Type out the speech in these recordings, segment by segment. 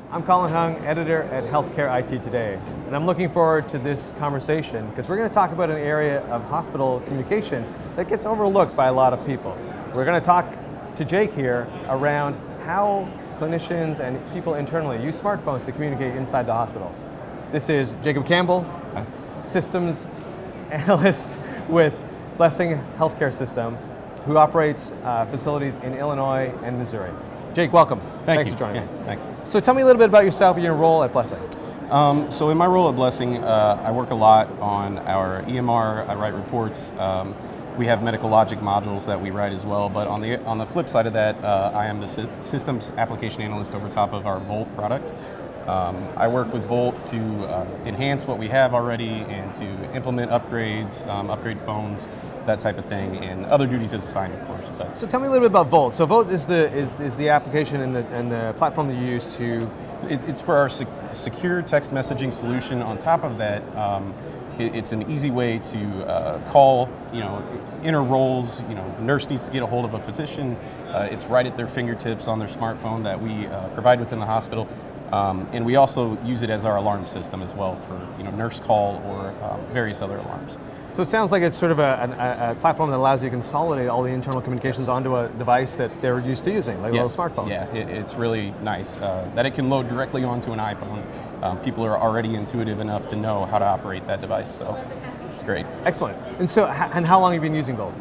I'm Colin Hung, editor at Healthcare IT Today, and I'm looking forward to this conversation because we're going to talk about an area of hospital communication that gets overlooked by a lot of people. We're going to talk to Jake here around how clinicians and people internally use smartphones to communicate inside the hospital. This is Jacob Campbell, systems analyst with Blessing Healthcare System, who operates facilities in Illinois and Missouri. Jake, welcome. Thanks for joining me. Thanks. So tell me a little bit about yourself and your role at Blessing. So in my role at Blessing, I work a lot on our EMR. I write reports. We have medical logic modules that we write as well. But on the flip side of that, I am the systems application analyst over top of our Volt product. I work with Volt to enhance what we have already and to implement upgrades, upgrade phones, that type of thing, and other duties as assigned, of course. So tell me a little bit about Volt. So Volt is the application and the platform that you use to... It's for our secure text messaging solution. On top of that, it's an easy way to call, inner roles. Nurse needs to get a hold of a physician. It's right at their fingertips on their smartphone that we provide within the hospital. And we also use it as our alarm system as well for nurse call or various other alarms. So it sounds like it's sort of a platform that allows you to consolidate all the internal communications onto a device that they're used to using, like a little smartphone. Yeah, it's really nice that it can load directly onto an iPhone. People are already intuitive enough to know how to operate that device, so it's great. Excellent. And so, and how long have you been using Volt?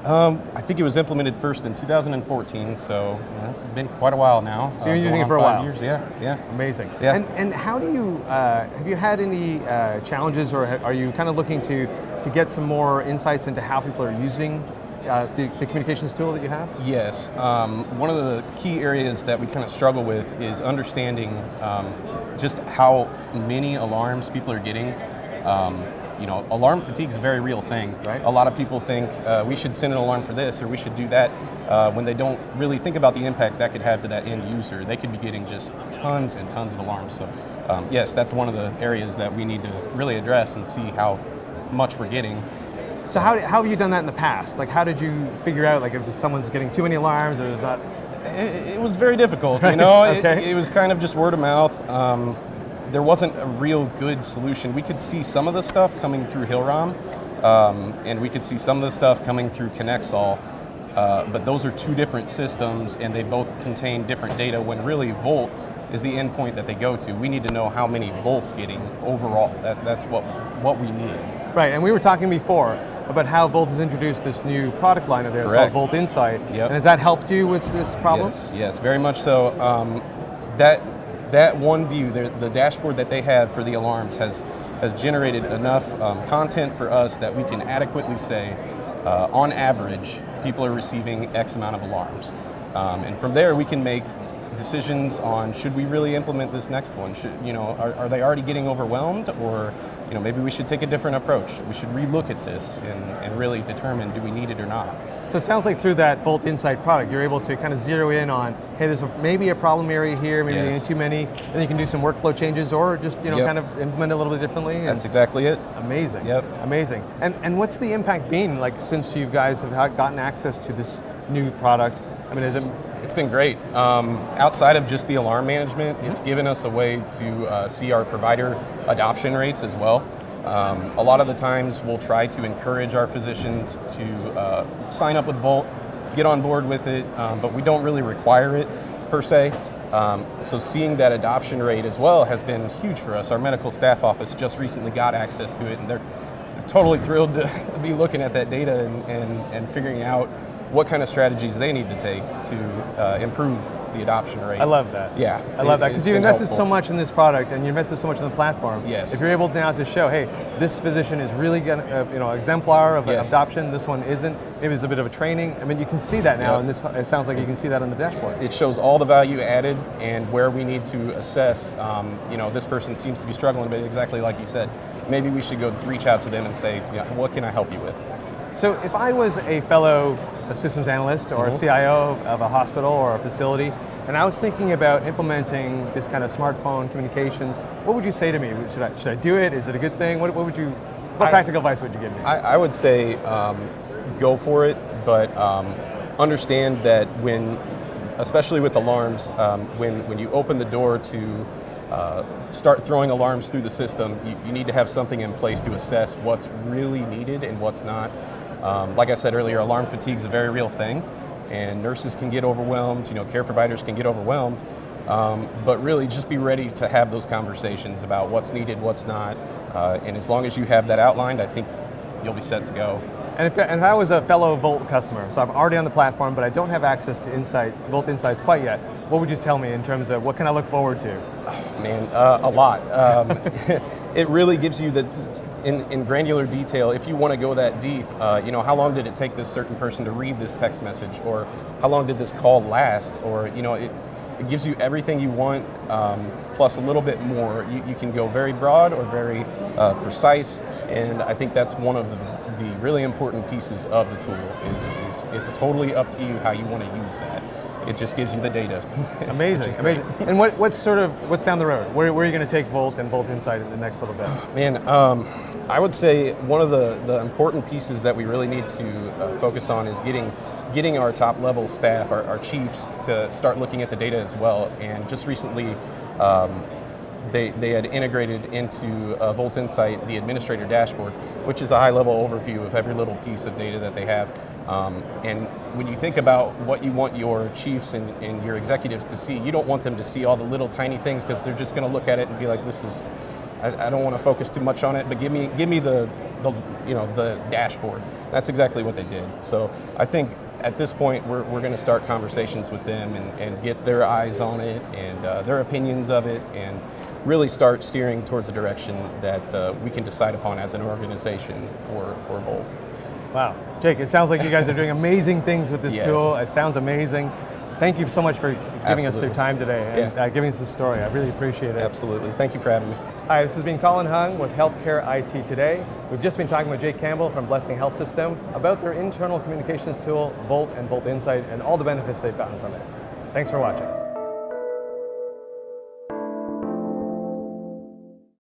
I think it was implemented first in 2014, so it's been quite a while now. So you're using it for a while? 5 years, yeah. Amazing. Yeah. And how do you, have you had any challenges, or are you kind of looking to get some more insights into how people are using the communications tool that you have? Yes. One of the key areas that we kind of struggle with is understanding just how many alarms people are getting. Alarm fatigue is a very real thing. Right. A lot of people think we should send an alarm for this or we should do that when they don't really think about the impact that could have to that end user. They could be getting just tons and tons of alarms. So yes, that's one of the areas that we need to really address and see how much we're getting. So how have you done that in the past? Like, how did you figure out if someone's getting too many alarms or is not? It was very difficult, Okay. It was kind of just word of mouth. There wasn't a real good solution. We could see some of the stuff coming through Hillrom, and we could see some of the stuff coming through Connexall, but those are two different systems, and they both contain different data, when really Volt is the endpoint that they go to. We need to know how many Volt's getting overall. That's what we need. Right, and we were talking before about how Volt has introduced this new product line of theirs called Volt Insight. Yep. And has that helped you with this problem? Yes, very much so. That one view, the dashboard that they have for the alarms has generated enough content for us that we can adequately say, on average, people are receiving X amount of alarms. And from there, we can make decisions on, should we really implement this next one? Are they already getting overwhelmed, or maybe we should take a different approach? We should relook at this and really determine, do we need it or not? So it sounds like through that Volt Insight product, you're able to kind of zero in on, hey, there's maybe a problem area here, maybe Yes. too many, and you can do some workflow changes, or just kind of implement it a little bit differently. That's exactly it. Amazing. Yep. Amazing. And what's the impact been since you guys have gotten access to this new product? I mean, It's been great. Outside of just the alarm management, it's given us a way to see our provider adoption rates as well. A lot of the times we'll try to encourage our physicians to sign up with Volt, get on board with it, but we don't really require it per se. So seeing that adoption rate as well has been huge for us. Our medical staff office just recently got access to it, and they're totally thrilled to be looking at that data and figuring out what kind of strategies they need to take to improve the adoption rate. I love that. Yeah. I love that, because you invested so much in this product and you invested so much in the platform. Yes. If you're able now to show, hey, this physician is really exemplar of adoption, this one isn't, maybe there's a bit of a training. I mean, you can see that now, and it sounds like you can see that on the dashboard. It shows all the value added and where we need to assess, this person seems to be struggling, but exactly like you said, maybe we should go reach out to them and say, what can I help you with? So if I was a fellow systems analyst or a CIO of a hospital or a facility, and I was thinking about implementing this kind of smartphone communications, what would you say to me? Should I do it? Is it a good thing? What practical advice would you give me? I would say go for it, but understand that when especially with alarms, when you open the door to start throwing alarms through the system, you need to have something in place to assess what's really needed and what's not. Like I said earlier, alarm fatigue is a very real thing, and nurses can get overwhelmed, care providers can get overwhelmed, but really just be ready to have those conversations about what's needed, what's not, and as long as you have that outlined, I think you'll be set to go. And if I was a fellow Volt customer, so I'm already on the platform, but I don't have access to Volt Insights quite yet, what would you tell me in terms of what can I look forward to? Oh, man, a lot. It really gives you in granular detail, if you want to go that deep, how long did it take this certain person to read this text message, or how long did this call last, or it gives you everything you want, plus a little bit more. You can go very broad or very precise, and I think that's one of the really important pieces of the tool. Is it's totally up to you how you want to use that. It just gives you the data. Amazing, amazing. And what's down the road? Where are you going to take Volt and Volt Insight in the next little bit? Man, I would say one of the important pieces that we really need to focus on is getting our top level staff, our chiefs, to start looking at the data as well. And just recently, they had integrated into Volt Insight the administrator dashboard, which is a high level overview of every little piece of data that they have. And when you think about what you want your chiefs and your executives to see, you don't want them to see all the little tiny things, because they're just going to look at it and be like, I don't want to focus too much on it, but give me the dashboard. That's exactly what they did. So I think at this point we're going to start conversations with them and get their eyes on it and their opinions of it, and really start steering towards a direction that we can decide upon as an organization for Volt. Wow, Jake, it sounds like you guys are doing amazing things with this Yes. tool. It sounds amazing. Thank you so much for giving us your Absolutely. time today and giving us the story. I really appreciate it. Absolutely. Thank you for having me. Hi, this has been Colin Hung with Healthcare IT Today. We've just been talking with Jake Campbell from Blessing Health System about their internal communications tool, Volt and Volt Insight, and all the benefits they've gotten from it. Thanks for watching.